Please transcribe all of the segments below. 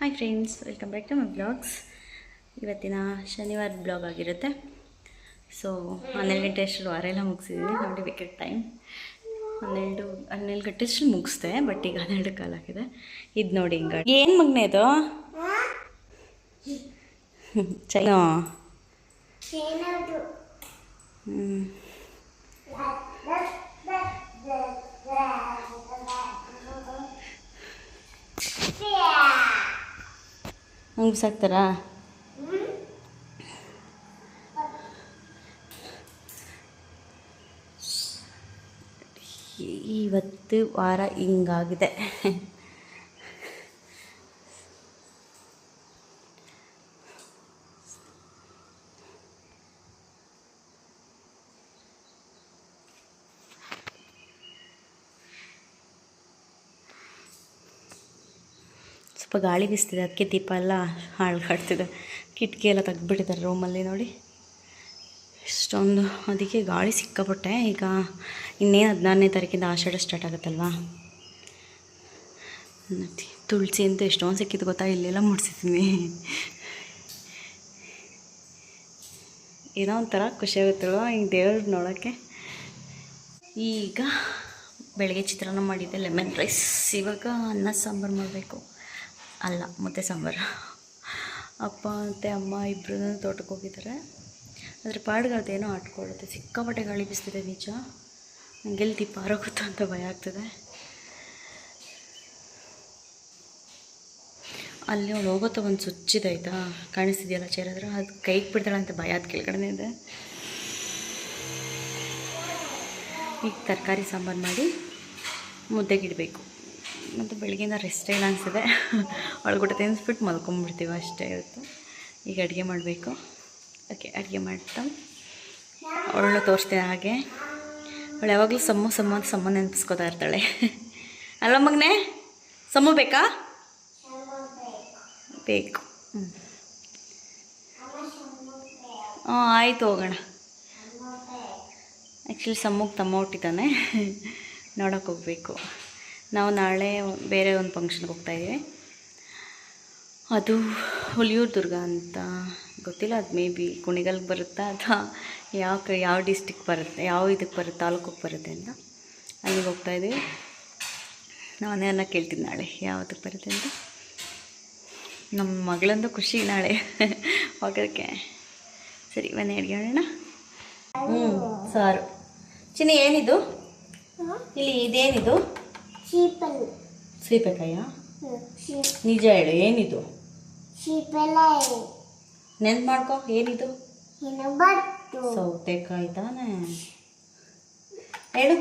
Hi friends, welcome back to my blogs. ಇವತ್ತಿನ ಶನಿವಾರ blog ಆಗಿರುತ್ತೆ. ಸೊ 12 ಗಂಟೆ ಅಷ್ಟು ವಾರ ಎಲ್ಲ ಮುಗಿಸಿದ್ದೀನಿ. ನೋಡಿ ಬೇಕಿದ್ದ ಟೈಮ್ 12 ಗಂಟೆ ಅಷ್ಟು ಮುಗಿಸ್ದೆ, ಬಟ್ ಈಗ 12 ಕಾಲಾಗಿದೆ. ಇದು ನೋಡಿ ಹಿಂಗೆ ಏನು ಮಗನೇ ಇದು ಚೈನೋ ಮುಗಿಸಾಕ್ತಾರಾ? ಇವತ್ತು ವಾರ ಹಿಂಗಾಗಿದೆ. ಸ್ವಲ್ಪ ಗಾಳಿ ಬೀಸ್ತಿದೆ, ಅದಕ್ಕೆ ದೀಪ ಎಲ್ಲ ಹಾಳ್ಗಾಡ್ತಿದೆ. ಕಿಟಕಿ ಎಲ್ಲ ತೆಗ್ದುಬಿಟ್ಟಿದ್ದಾರೆ ರೂಮಲ್ಲಿ ನೋಡಿ ಇಷ್ಟೊಂದು. ಅದಕ್ಕೆ ಗಾಳಿ ಸಿಕ್ಕಾಪಟ್ಟೆ. ಈಗ ಇನ್ನೇನು 14ನೇ ತಾರೀಕಿಂದ ಆಷಾಢ ಸ್ಟಾರ್ಟ್ ಆಗುತ್ತಲ್ವಾ. ತುಳಸಿ ಅಂತೂ ಎಷ್ಟೊಂದು ಸಿಕ್ಕಿದ್ದು ಗೊತ್ತಾ, ಇಲ್ಲೆಲ್ಲ ಮುಡ್ಸಿದ್ದೀನಿ. ಏನೋ ಒಂಥರ ಖುಷಿಯಾಗುತ್ತಲ್ವ ಹಿಂಗೆ ದೇವ್ರು ನೋಡೋಕ್ಕೆ. ಈಗ ಬೆಳಗ್ಗೆ ಚಿತ್ರಾನ್ನ ಮಾಡಿದ್ದೆ, ಲೆಮನ್ ರೈಸ್. ಇವಾಗ ಅನ್ನ ಸಾಂಬಾರು ಮಾಡಬೇಕು. ಅಲ್ಲ, ಮುದ್ದೆ ಸಾಂಬಾರು. ಅಪ್ಪ ಮತ್ತು ಅಮ್ಮ ಇಬ್ಬರು ತೋಟಕ್ಕೆ ಹೋಗಿದ್ದಾರೆ. ಅದ್ರ ಪಾಡ್ಗೆ ಅದೇನೋ ಆಟ್ಕೊಳ್ಳುತ್ತೆ. ಸಿಕ್ಕಾಪಟ್ಟೆ ಗಾಳಿ ಬೀಸ್ತಿದೆ ನಿಜ. ನನಗೆಲ್ಲಿ ದೀಪ ಆರೋಗುತ್ತೋ ಅಂತ ಭಯ ಆಗ್ತದೆ. ಅಲ್ಲಿ ಅವಳು ಹೋಗುತ್ತೋ ಒಂದು ಸ್ವಿಚ್ ಇದೆ ಆಯಿತಾ, ಕಾಣಿಸ್ತಿದೆಯಲ್ಲ ಚೇರ್ ಹತ್ರ, ಅದು ಕೈಗೆ ಬಿಡ್ತಾಳೆ ಅಂತ ಭಯ. ಅದು ಕೆಳಗಡೆ ಇದೆ. ಈಗ ತರಕಾರಿ ಸಾಂಬಾರು ಮಾಡಿ ಮುದ್ದೆಗಿಡಬೇಕು. ಮತ್ತು ಬೆಳಗ್ಗೆಯಿಂದ ರೆಸ್ಟೇ ಇಲ್ಲ ಅನಿಸಿದೆ. ಒಳಗೂಟ ತಿನ್ನಿಸ್ಬಿಟ್ಟು ಮಲ್ಕೊಂಬಿಡ್ತೀವಿ ಅಷ್ಟೇ ಇವತ್ತು. ಈಗ ಅಡುಗೆ ಮಾಡಬೇಕು. ಓಕೆ, ಅಡುಗೆ ಮಾಡ್ತಾ ಅವಳನ್ನ ತೋರಿಸ್ತೀನಿ. ಹಾಗೆ ಅವಳು ಯಾವಾಗಲೂ ಸಮ್ಮ ನೆನಪಿಸ್ಕೋತಾ ಇರ್ತಾಳೆ. ಅಲ್ಲ ಮಗನೇ, ಸಮ್ಮು ಬೇಕಾ? ಬೇಕು. ಹಾಂ ಆಯಿತು, ಹೋಗೋಣ. ಆ್ಯಕ್ಚುಲಿ ಸಮ್ಮಗೆ ತಮ್ಮ ಹುಟ್ಟಿದ್ದಾನೆ, ನೋಡೋಕೆ ಹೋಗಬೇಕು. ನಾವು ನಾಳೆ ಬೇರೆ ಒಂದು ಫಂಕ್ಷನ್ಗೆ ಹೋಗ್ತಾಯಿದ್ದೀವಿ. ಅದು ಹುಲಿಯೂರು ದುರ್ಗ ಅಂತ ಗೊತ್ತಿಲ್ಲ. ಅದು ಮೇ ಬಿ ಕುಣಿಗಲ್ಗೆ ಬರುತ್ತಾ ಅಥವಾ ಯಾವ ಡಿಸ್ಟಿಕ್ ಬರುತ್ತೆ, ಯಾವ ಇದಕ್ಕೆ ಬರುತ್ತೆ, ತಾಲೂಕಿಗೆ ಬರುತ್ತೆ ಅಂತ ಅಲ್ಲಿಗೆ ಹೋಗ್ತಾಯಿದ್ದೀವಿ. ನಾನೇ ಅನ್ನ ಕೇಳ್ತೀನಿ ನಾಳೆ ಯಾವುದಕ್ಕೆ ಬರುತ್ತೆ ಅಂತ. ನಮ್ಮ ಮಗಳಂದು ಖುಷಿ ನಾಳೆ ಹೋಗೋದಕ್ಕೆ. ಸರಿ, ಬನ್ನಿ ಅಡುಗೆ ಮಾಡೋಣ. ಸಾರು. ಚಿನ್ನಿ, ಏನಿದು ಇಲ್ಲಿ? ಇದೇನಿದು? ಸೀಪೆಕಾಯ? ನಿಜ ಹೇಳು, ಏನಿದು? ನೆನ್ಪು ಮಾಡ್ಕೊ, ಏನಿದು? ಸೌತೆಕಾಯಿ ತಾನೇ ಹೇಳು.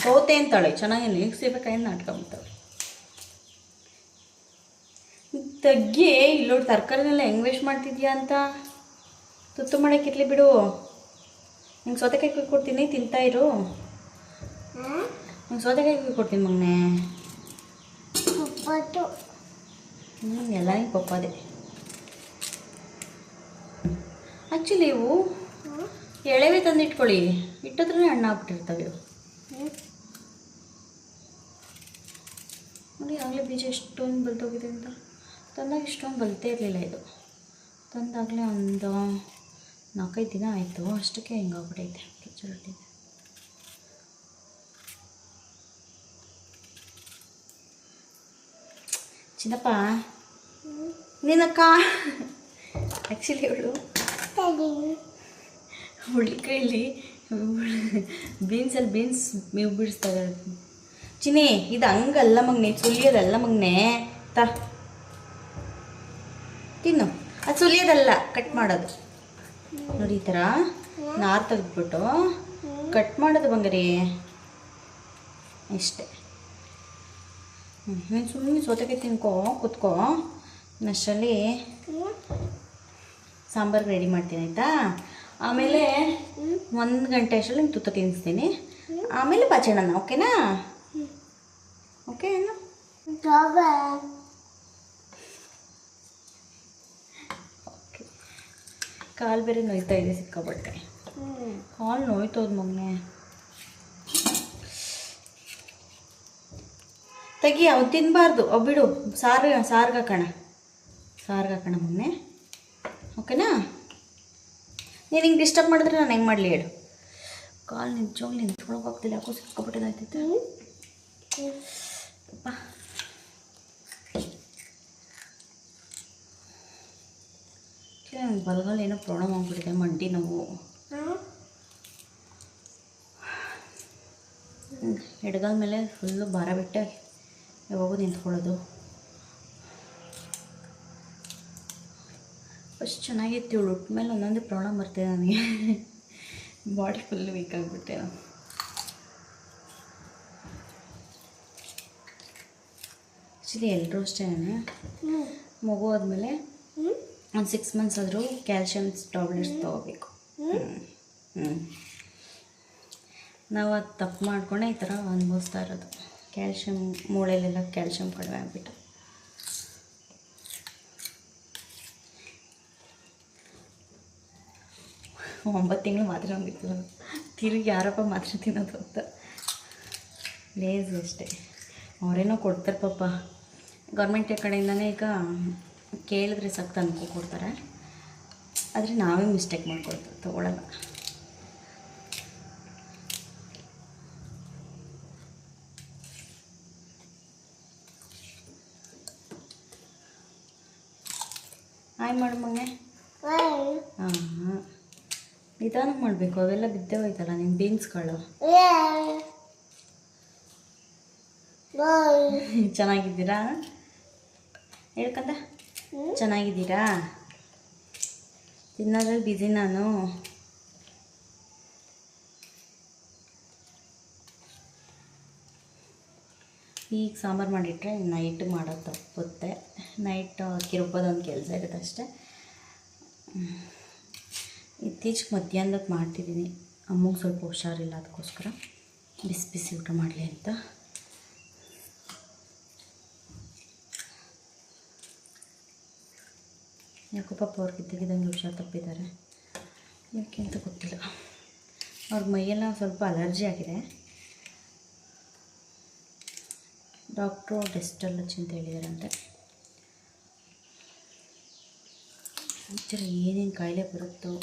ಸೌತೆ ಅಂತಾಳೆ, ಚೆನ್ನಾಗಿ. ಸೀಬೆಕಾಯಿನ ನಾಟ್ಕೊಂಬಿಡ್ತಾಳೆ. ತಗ್ಗಿ ಇಲ್ಲೋಡು, ತರಕಾರಿನೆಲ್ಲ ಹೆಂಗೆ ವೇಸ್ಟ್ ಮಾಡ್ತಿದ್ಯಾ ಅಂತ. ತುತ್ತು ಮಾಡೋಕ್ಕಿರ್ಲಿ ಬಿಡು. ನಿಂಗೆ ಸೌತೆಕಾಯಿ ಕುಯ್ದು ಕೊಡ್ತೀನಿ, ತಿಂತಾ ಇರು. ನಿಂಗೆ ಸೌತೆಕಾಯಿ ಕುಯ್ದು ಕೊಡ್ತೀನಿ ಮಗನೇ. ಎಲ್ಲ ಹಿಂಗೆ ಪಪ್ಪದೆ. ಆ್ಯಕ್ಚುಲಿ ಇವು ಎಳೆವೇ ತಂದು ಇಟ್ಕೊಳ್ಳಿ, ಇಟ್ಟದ್ರೇ ಹಣ್ಣು ಆಗ್ಬಿಟ್ಟಿರ್ತವೆ ಇವು. ನೋಡಿ ಆಗಲೇ ಬೀಜ ಎಷ್ಟೊಂದು ಬಲ್ತೋಗಿದೆ ಅಂತ. ತಂದಾಗ ಇಷ್ಟೊಂದು ಬಲ್ತೇ ಇರಲಿಲ್ಲ ಇದು. ತಂದಾಗಲೇ ಒಂದು 4-5 ದಿನ ಆಯಿತು, ಅಷ್ಟಕ್ಕೆ ಹಿಂಗಾಗ್ಬಿಟ್ಟೈತೆ. ಕಿಚ್ಚರೊಟ್ಟಿದೆ. ಚಿನ್ನಪ್ಪ, ನಿನ್ನಕ್ಕ ಆ್ಯಕ್ಚುಲಿ ಇವಳು ಹುಳ್ಳಿಕಾಯಲ್ಲಿ ಬೀನ್ಸ್ ಮೇವು ಬಿಡಿಸ್ತಾರೆ. ಚಿನ್ನಿ, ಇದು ಹಂಗಲ್ಲ ಮಗನೇ, ಸುಲಿಯೋದಲ್ಲ ಮಗನೇ. ತಿನ್ನು. ಅದು ಸುಲಿಯೋದಲ್ಲ, ಕಟ್ ಮಾಡೋದು. ನೋಡಿ ಈ ಥರ ನಾರು ತೆಗೆದ್ಬಿಟ್ಟು ಕಟ್ ಮಾಡೋದು ಬಂಗಾರಿ, ಇಷ್ಟೇ. ನೀನು ಸುಮ್ಮನೆ ಸೌತೆಕಾಯಿ ತಿನ್ಕೋ, ಕೂತ್ಕೋ. ಅಷ್ಟರಲ್ಲಿ ಸಾಂಬಾರು ರೆಡಿ ಮಾಡ್ತೀನಿ ಆಯಿತಾ. ಆಮೇಲೆ 1 ಗಂಟೆ ಅಷ್ಟರಲ್ಲಿ ನಿಂಗೆ ತುತ್ತ ತಿನ್ನಿಸ್ತೀನಿ. ಆಮೇಲೆ ಬಾಚೋಣ, ಓಕೆನಾ? ಓಕೆ ಏನು ಓಕೆ. ಕಾಲು ಬೇರೆ ನೋಯ್ತಾ ಇದೆ ಸಿಕ್ಕಾಪಟ್ಟೆ. ಕಾಲು ನೋಯ್ತೋದು ಮಗನೇ. ತೆಗಿ, ಅವು ತಿನ್ನಬಾರ್ದು, ಅವು ಬಿಡು. ಸಾರ್ಗಾಕೋಣ ಮೊನ್ನೆ. ಓಕೆನಾ? ನೀನು ಹಿಂಗೆ ಡಿಸ್ಟರ್ಬ್ ಮಾಡಿದ್ರೆ ನಾನು ಹೆಂಗೆ ಮಾಡಲಿ ಹೇಳು? ಕಾಲು ನಿಂತ್ಕೊಳ್ಳೋಕೆ ನಿಂತ್ಕೊಳ್ಳೋಕ್ಕಾಗ್ತಿಲ್ಲ, ಯಾಕೋ ಸಿಕ್ಕಾಪಟ್ಟೆದಾಯ್ತೈತೆ. ಅಪ್ಪ ಬಲಗಾಲ ಏನೋ ಪ್ರಾಬ್ಲಮ್ ಆಗ್ಬಿಟ್ಟಿದೆ, ಮಂಡಿ ನೋವು. ಎಡಗಾಲ ಮೇಲೆ ಫುಲ್ಲು ಭಾರ ಬಿಟ್ಟೆ ಯಾವಾಗೂ ನಿಂತ್ಕೊಳ್ಳೋದು. ಅಷ್ಟು ಚೆನ್ನಾಗಿತ್ತು ಇವಳು ಉಟ್ಟ ಮೇಲೆ ಒಂದೊಂದೇ ಪ್ರಾಬ್ಲಮ್ ಬರ್ತಿದೆ ನನಗೆ. ಬಾಡಿ ಫುಲ್ಲು ವೀಕ್ ಆಗಿಬಿಟ್ಟೆ. ಆ್ಯಕ್ಚುಲಿ ಎಲ್ಲರೂ ಅಷ್ಟೇ, ಮಗು ಆದಮೇಲೆ ಒಂದು 6 months ಆದರೂ ಕ್ಯಾಲ್ಶಿಯಮ್ ಟ್ಯಾಬ್ಲೆಟ್ಸ್ ತೊಗೋಬೇಕು. ನಾವು ಅದು ತಪ್ಪು ಮಾಡ್ಕೊಂಡೆ ಈ ಥರ ಅನುಭವಿಸ್ತಾ ಇರೋದು. ಕ್ಯಾಲ್ಶಿಯಮ್ ಮೂಳೆಯಲ್ಲೆಲ್ಲ ಕ್ಯಾಲ್ಶಿಯಮ್ ಕಡಿಮೆ ಆಗಿಬಿಟ್ಟು 9 ತಿಂಗಳು ಮಾತ್ರ ಹೋಗಿತ್ತು. ತಿರುಗಿ ಯಾರಪ್ಪ ಮಾತ್ರ ತಿನ್ನೋದು ಅಂತ ಲೇಜಿ ಅಷ್ಟೇ. ಅವರೇನೋ ಕೊಡ್ತಾರೆ ಪಾಪ, ಗೌರ್ಮೆಂಟ್ ಕಡೆಯಿಂದನೇ ಈಗ ಕೇಳಿದ್ರೆ ಸಾಕು ತಂದು ಕೊಡ್ತಾರೆ. ಆದರೆ ನಾವೇ ಮಿಸ್ಟೇಕ್ ಮಾಡ್ಕೊಳ್ತೀವಿ, ತೊಗೊಳಲ್ಲ. ಹಾಯ್ ಮಾಡು ಮಗನೇ. ಹಾಂ ನಿಧಾನ ಮಾಡಬೇಕು, ಅವೆಲ್ಲ ಬಿದ್ದೇ ಹೋಯ್ತಲ್ಲ ನಿಮ್ಮ ಬೀನ್ಸ್ಗಳು. ಚೆನ್ನಾಗಿದ್ದೀರಾ ಹೇಳ್ಕಂದ? ಚೆನ್ನಾಗಿದ್ದೀರಾ? ತಿನ್ನೋದ್ರಲ್ಲಿ ಬ್ಯುಸಿ ನಾನು. ಈಗ ಸಾಂಬಾರು ಮಾಡಿಟ್ರೆ ನೈಟ್ ಮಾಡೋದು ತಪ್ಪುತ್ತೆ. ನೈಟ್ ಅಕ್ಕಿ ರುಬ್ಬೋದೊಂದು ಕೆಲಸ ಇರುತ್ತೆ ಅಷ್ಟೇ. ಇತ್ತೀಚೆಗೆ ಮಧ್ಯಾಹ್ನಕ್ಕೆ ಮಾಡ್ತಿದ್ದೀನಿ. ಅಮ್ಮಗೆ ಸ್ವಲ್ಪ ಹುಷಾರಿಲ್ಲ, ಅದಕ್ಕೋಸ್ಕರ ಬಿಸಿ ಬಿಸಿ ಊಟ ಮಾಡಲಿ ಅಂತ. ಯಾಕೋ ಪಾಪ ಅವ್ರಿಗೆ ಇದ್ದಕ್ಕಿದ್ದಂಗೆ ಹುಷಾರು ತಪ್ಪಿದ್ದಾರೆ, ಯಾಕೆ ಅಂತ ಗೊತ್ತಿಲ್ಲ. ಅವ್ರ ಮೈಯೆಲ್ಲ ಸ್ವಲ್ಪ ಅಲರ್ಜಿ ಆಗಿದೆ. ಡಾಕ್ಟ್ರು ಡೆಸ್ಟಲ್ ಹಚ್ಚಿ ಅಂತ ಹೇಳಿದಾರಂತೆ. ಒಂಥರ ಏನೇನು ಕಾಯಿಲೆ ಬರುತ್ತೋ.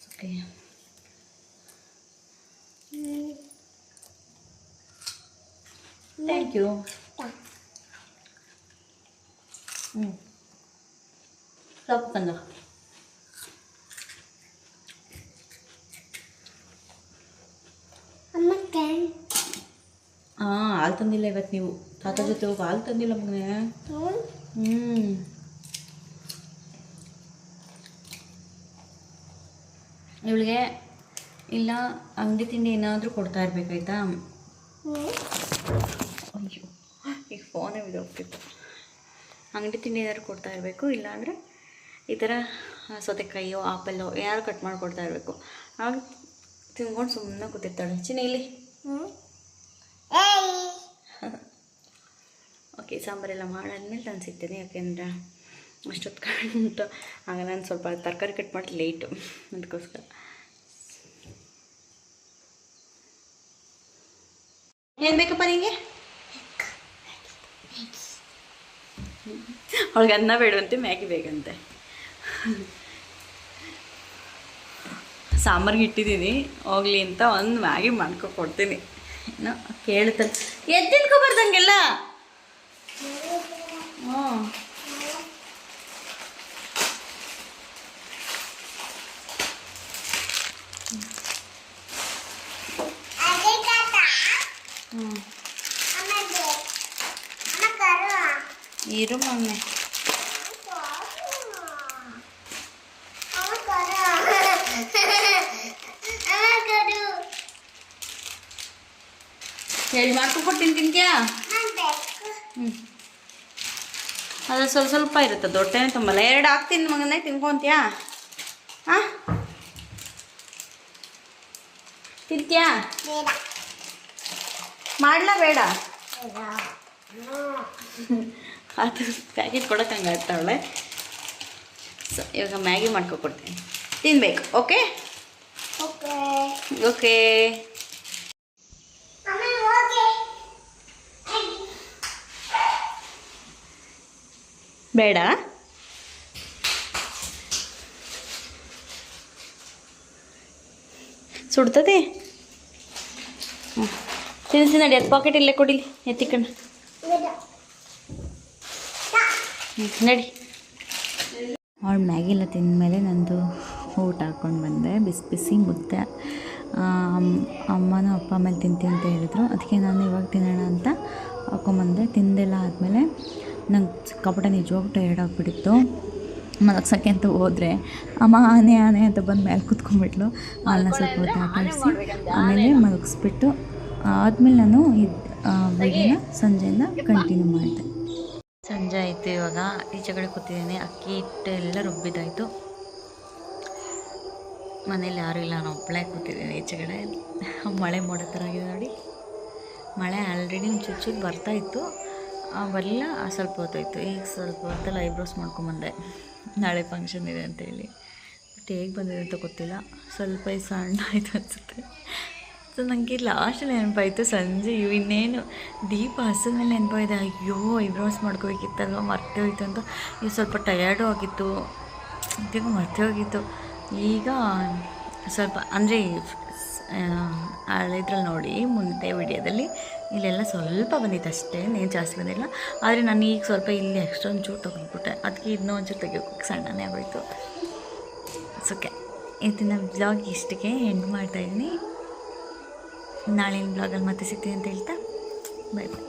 Okay, thank you. ಸಾಕು ತಂದ. ಹಾಂ, ಹಾಲು ತಂದಿಲ್ಲ ಇವತ್ತು ನೀವು. ತಾತ ಜೊತೆ ಹೋಗಿ ಹಾಲು ತಂದಿಲ್ಲ ಮಗನೇ. ಇವಳಿಗೆ ಇಲ್ಲ ಅಂಗಡಿ ತಿಂಡಿ ಏನಾದರೂ ಕೊಡ್ತಾ ಇರಬೇಕಾಯ್ತಾ. ಅಯ್ಯೋ, ಈಗ ಫೋನೇ ಬಿದ್ದೋಗ್ತಿತ್ತು. ಅಂಗಡಿ ತಿಂಡಿ ಏನಾದ್ರು ಕೊಡ್ತಾ ಇರಬೇಕು, ಇಲ್ಲಾಂದರೆ ಈ ಥರ ಸೌತೆಕಾಯಿಯೋ ಆಪಲ್ಲೋ ಏನಾದ್ರು ಕಟ್ ಮಾಡಿ ಕೊಡ್ತಾ ಇರಬೇಕು. ಆಗ ತಿನ್ಕೊಂಡು ಸುಮ್ಮನೆ ಕೂತಿರ್ತಾಳೆ. ಚಿನ್ನ ಇಲ್ಲಿ. ಓಕೆ, ಸಾಂಬಾರೆಲ್ಲ ಮಾಡಾದ್ಮೇಲೆ ನಾನು ಸಿಗ್ತೇನೆ. ಯಾಕೆಂದರೆ ಅಷ್ಟೊತ್ತು ಆಗ ನಾನು ಸ್ವಲ್ಪ ತರಕಾರಿ ಕಟ್ ಮಾಡಿ ಲೇಟು, ಅದಕ್ಕೋಸ್ಕರ. ಏನು ಬೇಕಪ್ಪ ನಿಮಗೆ? ಅವಳಿಗೆ ಅನ್ನ ಬೇಡವಂತೆ, ಮ್ಯಾಗಿ ಬೇಕಂತೆ. ಸಾಂಬಾರಿಗೆ ಇಟ್ಟಿದ್ದೀನಿ, ಹೋಗ್ಲಿ ಅಂತ ಒಂದು ಮ್ಯಾಗಿ ಮಾಡ್ಕೊಡ್ತೀನಿ. ಏನೋ ಕೇಳ್ತಾನೆ, ಎತ್ತಿಟ್ಕೊಬಾರ್ದಂಗೆಲ್ಲ. ಹ್ಞೂ, ಇರು ಮೊನ್ನೆ ಹೇಳಿ ಮಾಡ್ಕೊಡ್ತೀನಿ. ತಿನ್ಕ್ಯಾ? ಅದು ಸ್ವಲ್ಪ ಸ್ವಲ್ಪ ಇರುತ್ತೆ, ದೊಡ್ಡನೇ ತುಂಬಲ್ಲ. 2 ಹಾಕ್ತೀನಿ ಮಗನೇ, ತಿನ್ಕೊಂತೀಯಾ? ಹಾಂ, ತಿಂತ್ಯಾ? ಮಾಡಲಾ ಬೇಡ? ಅದು ಪ್ಯಾಕೆಟ್ ಕೊಡೋಕೆ ಹಂಗೆ ಆಗ್ತಾವಳೆ. ಸೊ ಇವಾಗ ಮ್ಯಾಗಿ ಮಾಡ್ಕೊಡ್ತೀನಿ, ತಿನ್ಬೇಕು. ಓಕೆ, ಓಕೆ ಬೇಡ ಸುಡ್ತದೆ. ತಿನ್ನಿಸಿ ನಡಿ, ಅದು ಪಾಕೆಟ್ ಇಲ್ಲೇ ಕೊಡಿಲಿ ಎತ್ತಿಕಣ್ಣ. ನಡಿ. ಅವಳು ಮ್ಯಾಗಿ ಎಲ್ಲ ತಿಂದಮೇಲೆ ನಂದು ಊಟ ಹಾಕ್ಕೊಂಡು ಬಂದೆ. ಬಿಸಿ ಬಿಸಿ ಮುದ್ದೆ. ಅಮ್ಮನೂ ಅಪ್ಪ ಆಮೇಲೆ ತಿಂತೀನಿ ಅಂತ ಹೇಳಿದ್ರು, ಅದಕ್ಕೆ ನಾನು ಇವಾಗ ತಿನ್ನೋಣ ಅಂತ ಹಾಕ್ಕೊಂಬಂದೆ. ತಿಂದೆಲ್ಲ ಆದಮೇಲೆ ನಂಗೆ ಸಿಕ್ಕಾಪಟ್ಟೆ ನಿಜವಾಗ್ಲೂ ಟಯರ್ಡ್ ಆಗಿಬಿಟ್ಟಿತ್ತು. ಮಲಗ್ಸೋಕ್ಕೆ ಅಂತ ಹೋದರೆ ಅಮ್ಮ ಆನೆ ಆನೆ ಅಂತ ಬಂದು ಮೇಲೆ ಕೂತ್ಕೊಂಡ್ಬಿಟ್ಲು. ಅವಳನ್ನ ಸ್ವಲ್ಪ ಹೊತ್ತು ಆಟ ಆಡಿಸಿ ಆಮೇಲೆ ಮಲಗಿಸ್ಬಿಟ್ಟು ಆದಮೇಲೆ ನಾನು ವಿಡಿಯೋನ ಸಂಜೆಯಿಂದ ಕಂಟಿನ್ಯೂ ಮಾಡಿದೆ. ಸಂಜೆ ಆಯಿತು, ಇವಾಗ ಈಚೆ ಕಡೆ ಕೂತಿದ್ದೀನಿ. ಅಕ್ಕಿ ಹಿಟ್ಟು ಎಲ್ಲ ರುಬ್ಬಿದ್ದಾಯಿತು. ಮನೇಲಿ ಯಾರೂ ಇಲ್ಲ, ನಾನು ಒಬ್ಬಳೇ ಕೂತಿದ್ದೀನಿ ಈಚೆ ಕಡೆ. ಮಳೆ ಮೋಡ ಥರ ಆಗಿದೆ ನೋಡಿ. ಮಳೆ ಆಲ್ರೆಡಿ ಒಂದು ಚೂರು ಬರ್ತಾಯಿತ್ತು, ಬರಲಿಲ್ಲ. ಸ್ವಲ್ಪ ಹೊತ್ತಾಯಿತು. ಈಗ ಸ್ವಲ್ಪ ಹೊತ್ತಲ್ಲಿ ಐಬ್ರೋಸ್ ಮಾಡ್ಕೊಂಬಂದೆ, ನಾಳೆ ಫಂಕ್ಷನ್ ಇದೆ ಅಂತೇಳಿ. ಬಟ್ ಹೇಗೆ ಬಂದಿದೆ ಅಂತ ಗೊತ್ತಿಲ್ಲ, ಸ್ವಲ್ಪ ಸಣ್ಣ ಆಯಿತು ಅನಿಸುತ್ತೆ. ಸೊ ನನಗೆ ಲಾಸ್ಟಲ್ಲಿ ನೆನಪಾಯಿತು ಸಂಜೆ ಇನ್ನೇನು ದೀಪ ಹಸಿದ ಮೇಲೆ ನೆನಪಾಯಿದೆ, ಅಯ್ಯೋ ಐಬ್ರೋಸ್ ಮಾಡ್ಕೋಬೇಕಿತ್ತಲ್ವ, ಮರ್ತೇ ಹೋಯ್ತು ಅಂತ. ಈಗ ಸ್ವಲ್ಪ ಟಯರ್ಡು ಆಗಿತ್ತು, ಈಗ ಮರ್ತೇ ಹೋಗಿತ್ತು. ಈಗ ಸ್ವಲ್ಪ ಅಂದರೆ ಹಳೆದ್ರಲ್ಲಿ ನೋಡಿ ಮುಂದೆ ವಿಡಿಯೋದಲ್ಲಿ ಇಲ್ಲೆಲ್ಲ ಸ್ವಲ್ಪ ಬಂದಿತ್ತು ಅಷ್ಟೇ, ಏನು ಜಾಸ್ತಿ ಬಂದಿಲ್ಲ. ಆದರೆ ನಾನು ಈಗ ಸ್ವಲ್ಪ ಇಲ್ಲಿ ಎಕ್ಸ್ಟ್ರಾ ಒಂಚೂರು ತೊಗೊಂಡ್ಬಿಟ್ಟೆ, ಅದಕ್ಕೆ ಇನ್ನೂ ಒಂಚೂರು ತೆಗಿಯೋಕ್ಕೆ ಸಣ್ಣನೇ ಆಗೋಯಿತು. ಓಕೆ, ಇದನ್ನ ಬ್ಲಾಗ್ ಇಷ್ಟಕ್ಕೆ ಎಂಡ್ ಮಾಡ್ತಾಯಿದ್ದೀನಿ. ನಾಳಿನ ಬ್ಲಾಗಲ್ಲಿ ಮತ್ತೆ ಸಿಗ್ತೀನಿ ಅಂತ ಹೇಳ್ತಾ ಬೈ ಬೈ.